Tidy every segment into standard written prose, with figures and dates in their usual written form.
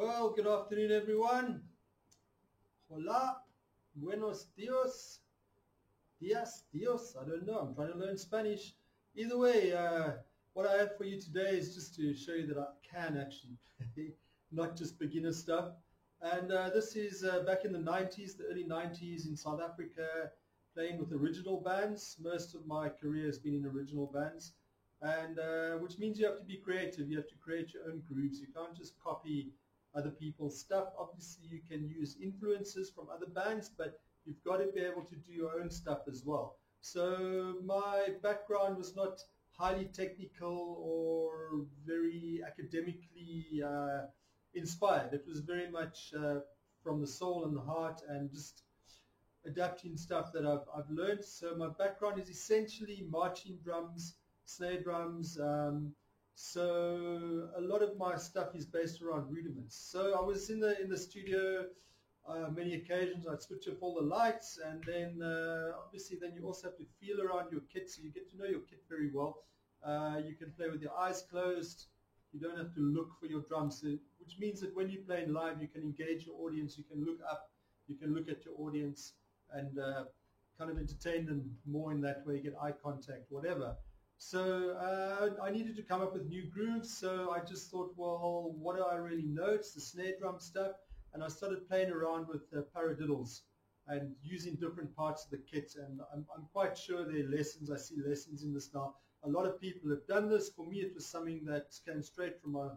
Well, good afternoon, everyone. Hola, buenos dios, días, dios. I don't know. I'm trying to learn Spanish. Either way, what I have for you today is just to show you that I can actually play, not just beginner stuff. And this is back in the 90s, the early 90s in South Africa, playing with original bands. Most of my career has been in original bands, and which means you have to be creative. You have to create your own grooves. You can't just copy other people's stuff. Obviously, you can use influences from other bands, but you've got to be able to do your own stuff as well. So my background was not highly technical or very academically inspired. It was very much from the soul and the heart, and just adapting stuff that I've learned. So my background is essentially marching drums, snare drums. So a lot of my stuff is based around rudiments. So I was in the studio many occasions. I'd switch off all the lights, and then obviously then you also have to feel around your kit, so you get to know your kit very well. You can play with your eyes closed. You don't have to look for your drums, which means that when you're playing live, you can engage your audience. You can look up, you can look at your audience, and kind of entertain them more in that way. You get eye contact, whatever. So I needed to come up with new grooves, so I just thought, well, what do I really know? It's the snare drum stuff, and I started playing around with paradiddles and using different parts of the kit, and I'm quite sure there are lessons. I see lessons in this now. A lot of people have done this. For me, it was something that came straight from my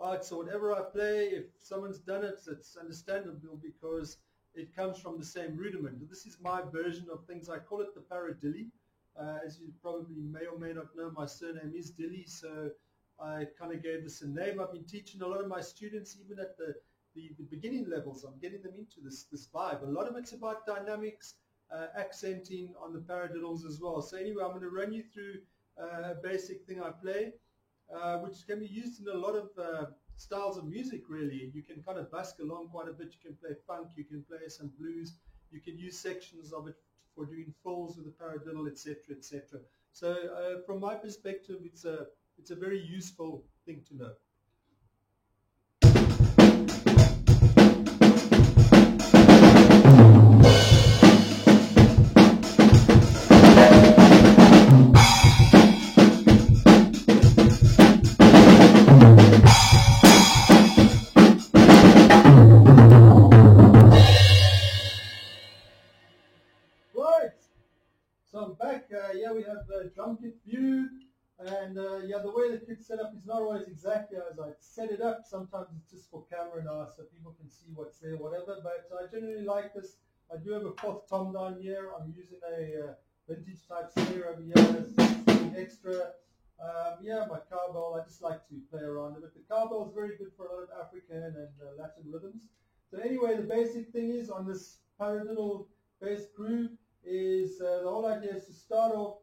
heart, so whatever I play, if someone's done it, it's understandable because it comes from the same rudiment. This is my version of things. I call it the paradilly. As you probably may or may not know, my surname is Dilly, so I kind of gave this a name. I've been teaching a lot of my students, even at the beginning levels. I'm getting them into this vibe. A lot of it's about dynamics, accenting on the paradiddles as well. So anyway, I'm going to run you through a basic thing I play, which can be used in a lot of styles of music, really. You can kind of busk along quite a bit. You can play funk, you can play some blues, you can use sections of it for doing fills with the paradiddle, etc., etc. So from my perspective, it's a very useful thing to know. So I'm back. Yeah, we have the drum kit view, and yeah, the way the kit's set up is not always exactly as I set it up. Sometimes it's just for camera now, so people can see what's there, whatever. But I generally like this. I do have a fourth tom down here. I'm using a vintage type snare over here, something extra. Yeah, my cowbell. I just like to play around with it. The cowbell is very good for a lot of African and Latin rhythms. So anyway, the basic thing is on this paradiddle bass groove is the whole idea is to start off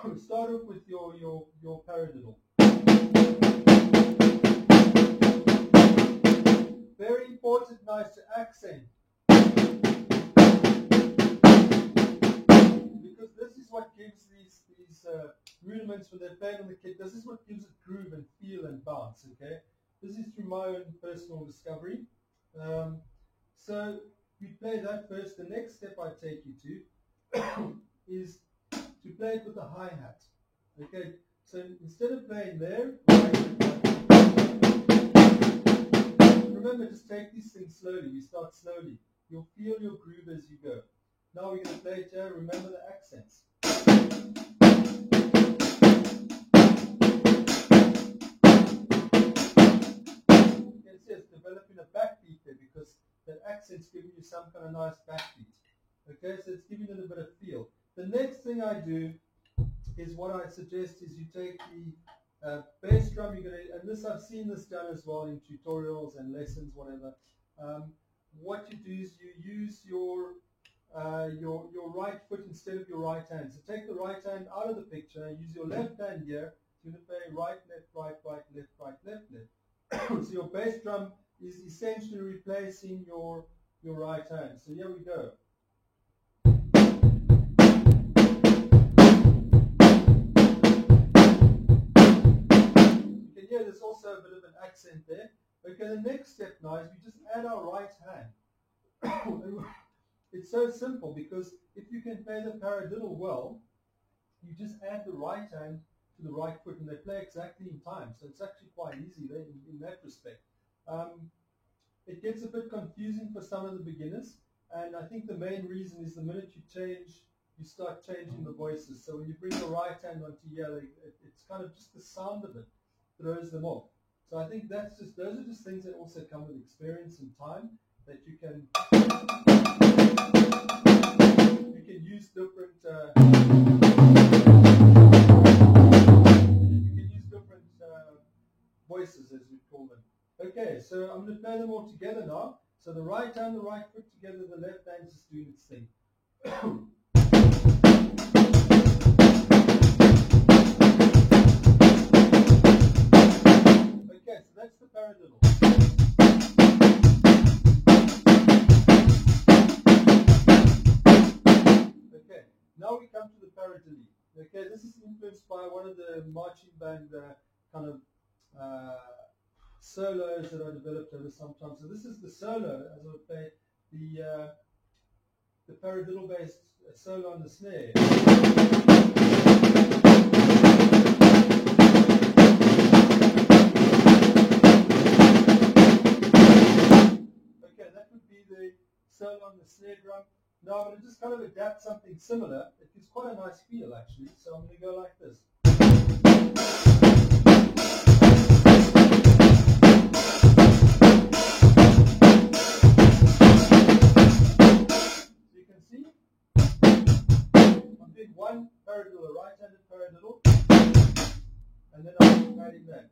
with your paradiddle. Very important, nice to accent, because this is what gives these rudiments when they're playing on the kit. This is what gives it groove and feel and bounce. Okay, this is through my own personal discovery. So we play that first. The next step I take you to is to play it with the hi-hat. Okay, so instead of playing there, remember, just take these things slowly. We start slowly. You'll feel your groove as you go. Now we're going to play it here. Remember the accents. You can see it's developing a backbeat there because that accent's giving you some kind of nice backbeat. Okay, so it's giving it a bit of feel. The next thing I do is what I suggest is you take the bass drum. You're gonna, and this I've seen this done as well in tutorials and lessons, whatever. What you do is you use your right foot instead of your right hand. So take the right hand out of the picture. Use your left hand here. You're going to play right, left, right, right, left, right, left, left. So your bass drum is essentially replacing your right hand. So here we go. You can hear there's also a bit of an accent there. Okay, the next step now is we just add our right hand. It's so simple because if you can play the paradiddle well, you just add the right hand to the right foot and they play exactly in time. So it's actually quite easy there in that respect. It gets a bit confusing for some of the beginners, and I think the main reason is the minute you change, you start changing the voices. So when you bring the right hand onto here, it's kind of just the sound of it throws them off. So I think those are just things that also come with experience and time, that you can use different voices, as we call them. Okay, so I'm going to play them all together now. So the right hand, the right foot together, the left hand is just doing its thing. Okay, so that's the paradiddle. Okay, now we come to the paradiddle. Okay, this is influenced by one of the marching band kind of solos that I developed over some time. So this is the solo as I would play the paradiddle based solo on the snare. Okay, that would be the solo on the snare drum. Now I'm going to just kind of adapt something similar. It gives quite a nice feel actually. So I'm going to go like this. One paradiddle, a right-handed paradiddle, and then I'm adding that.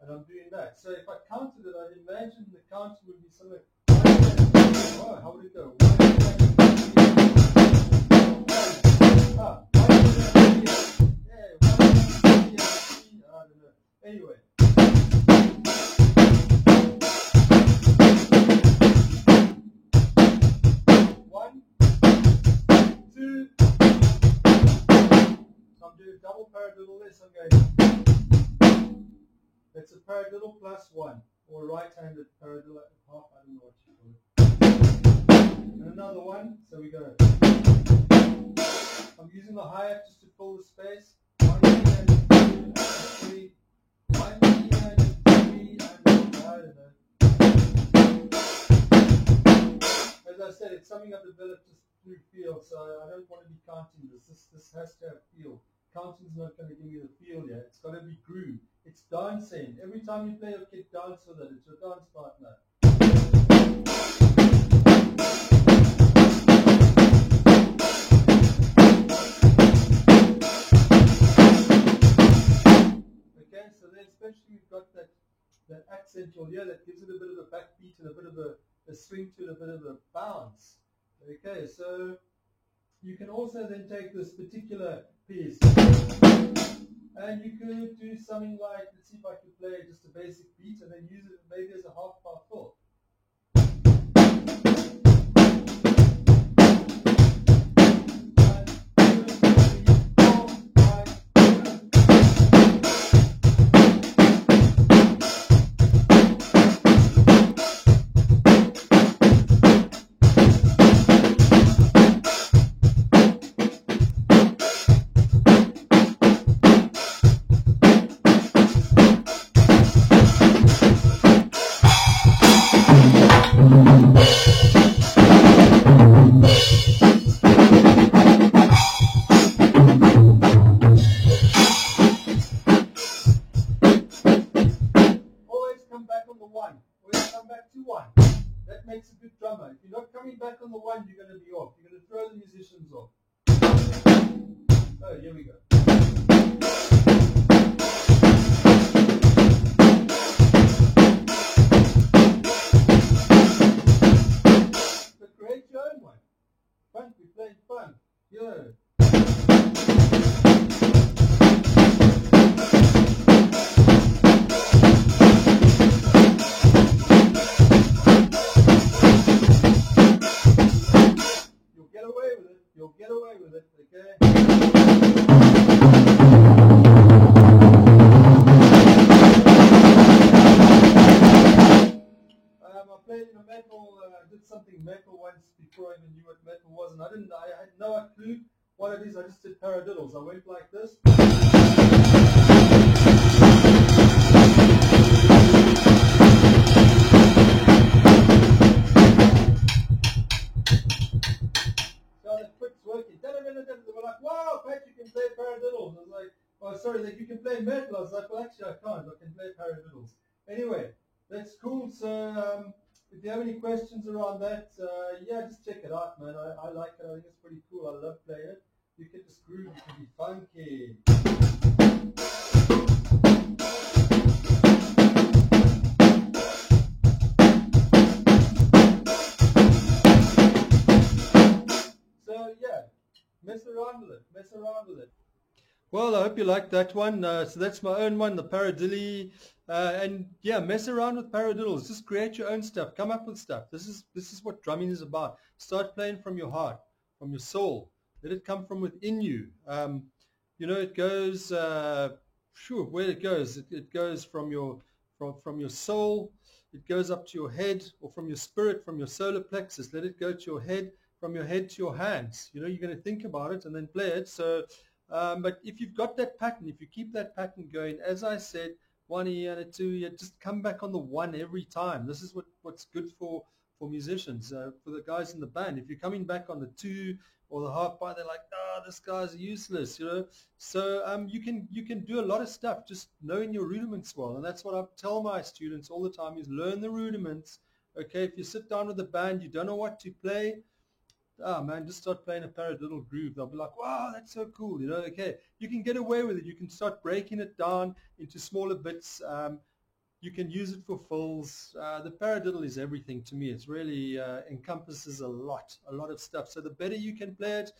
And I'm doing that. So if I counted it, I'd imagine the count would be somewhere. Oh, how would it go? I don't know. Anyway. Double paradiddle this, I'm going. It's a paradiddle plus one, or right-handed paradiddle, half, I don't know what you call it. And another one, so we go. I'm using the hi-hat just to fill the space. 1, 2, and 3. 1, 2, and 3, and I don't know. As I said, it's something I've developed just through feel, so I don't want to be counting this. This has to have feel. Counting's not going to give you the feel yet. It's got to be groove. It's dancing. Every time you play your kid, dance with it. It's your dance partner. Okay, so then especially you've got that accent you'll hear that gives it a bit of a backbeat and a bit of a swing to it, a bit of a bounce. Okay, so you can also then take this particular piece and you could do something like, let's see if I can play just a basic beat and then use it maybe as a half-part fill. melodies. I just did paradiddles. I went like this. So the quick's working. They were like, wow, Pat, you can play paradiddles. I was like, oh, sorry, like, you can play metal. I was like, well, actually, I can't. I can play paradiddles. Anyway, that's cool. So if you have any questions around that, yeah, just check it out, man. I like it. I think it's pretty cool. I love playing it. You can just groove. You can be funky. So yeah, mess around with it. Mess around with it. Well, I hope you liked that one. So that's my own one, the Paradilly. And yeah, mess around with paradiddles. Just create your own stuff. Come up with stuff. This is what drumming is about. Start playing from your heart, from your soul. Let it come from within you. You know, it goes. Where it goes? It goes from your soul. It goes up to your head, or from your spirit, from your solar plexus. Let it go to your head. From your head to your hands. You know, you're going to think about it and then play it. So. But if you've got that pattern, if you keep that pattern going, as I said, 1 here and a 2 here, just come back on the 1 every time. This is what's good for musicians, for the guys in the band. If you're coming back on the 2 or the half bar, they're like, oh, this guy's useless, you know. So you can do a lot of stuff just knowing your rudiments well, and that's what I tell my students all the time: is learn the rudiments. Okay, if you sit down with a band, you don't know what to play. Ah, man, just start playing a paradiddle groove. They'll be like, wow, that's so cool. You know, okay, you can get away with it. You can start breaking it down into smaller bits. You can use it for fills. The paradiddle is everything to me. It's really encompasses a lot of stuff. So the better you can play it,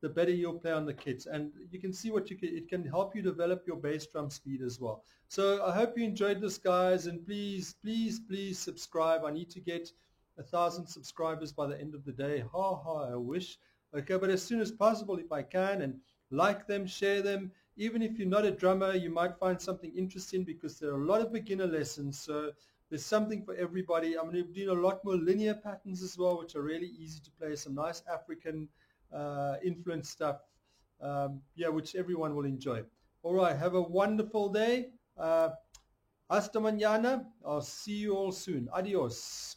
the better you'll play on the kits. And you can see it can help you develop your bass drum speed as well. So I hope you enjoyed this, guys. And please, please, please subscribe. I need to get 1,000 subscribers by the end of the day. I wish. Okay, but as soon as possible if I can, and like them, share them. Even if you're not a drummer, you might find something interesting, because there are a lot of beginner lessons, so there's something for everybody. I'm going to be doing a lot more linear patterns as well, which are really easy to play, some nice African influence stuff, yeah, which everyone will enjoy. All right, have a wonderful day. Hasta mañana. I'll see you all soon. Adios.